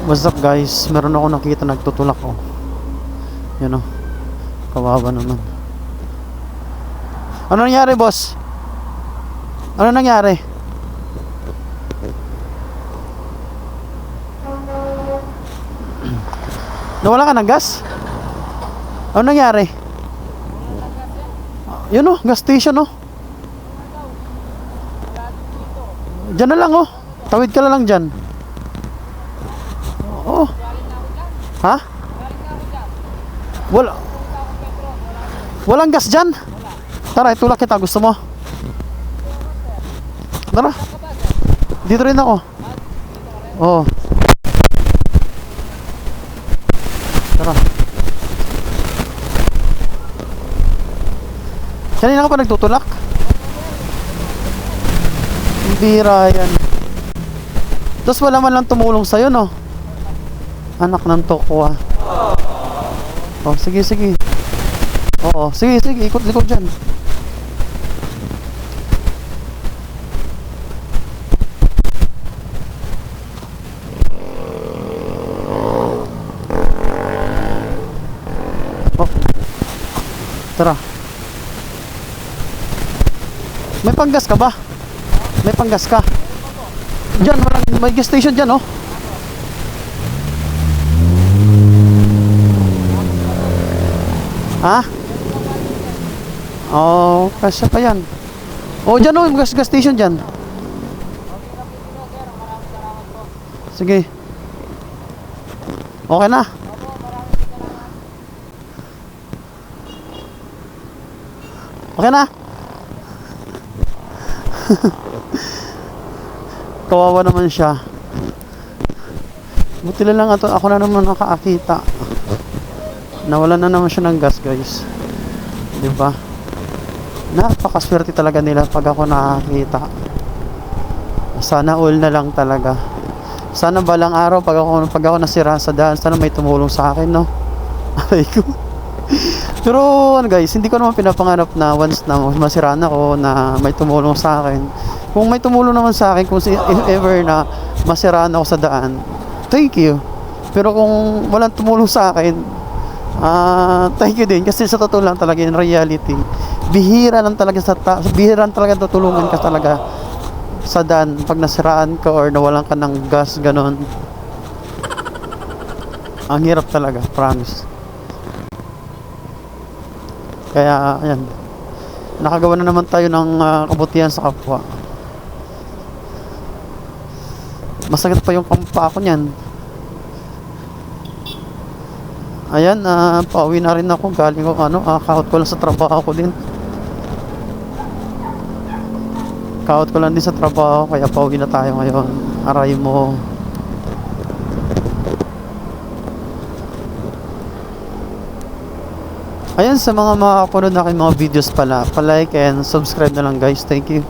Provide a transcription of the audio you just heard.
What's up guys? Meron ako nakita nagtutulak oh. Yan oh. Kawawa naman. Ano nangyari boss? Ano nangyari? Nawala ka ng gas? Ano nangyari? Yun oh, gas station oh. Diyan na lang oh. Tawid ka na lang dyan. Oh. Ha? Walang gas dyan? Tara, itulak kita. Gusto mo? Tara. Dito rin ako. Oo. Tara. Kanina ka pa nagtutulak? Bira yan. Tapos wala man lang tumulong sa'yo, no? Anak ng toko, ah. Oh, sige, sige. Oo, sige, sige. Ikot-likot dyan. Oh. Tara. May panggas ka ba? May panggas ka? Diyan, may gas station dyan, oh. Ha? Oh, kasya pa yan. Oh, dyan oh, gas station dyan. Sige. Okay na. Okay na. Kawawa naman siya. Buti lang ako na naman nakakita. Nawalan na naman siya ng gas, guys. 'Di ba? Napakaswerte talaga nila pag ako nakakita. Sana all na lang talaga. Sana balang araw pag ako nasira sa daan, sana may tumulong sa akin, no? Aray ko. Pero ano guys, hindi ko naman pinapangarap na once na masiraan ako na may tumulong sa akin. Kung may tumulong naman sa akin, kung if ever na masiraan ako sa daan, thank you. Pero kung walang tumulong sa akin, thank you din. Kasi sa totoo lang talaga in reality, bihira lang talaga tutulungan ka talaga sa daan pag nasiraan ka or nawalan ka ng gas, ganon. Ang hirap talaga, promise. Kaya ayan, nakagawa na naman tayo ng kabutihan sa kapwa. Masakit pa yung pampa ko niyan. Ayan, pauwi na rin ako. Galing ko kahot ko lang sa trabaho ko din. Kahot ko lang din sa trabaho, kaya pauwi na tayo ngayon. Aray mo. Ayan, sa mga makapunod na aking mga videos pala, pa-like and subscribe na lang guys. Thank you.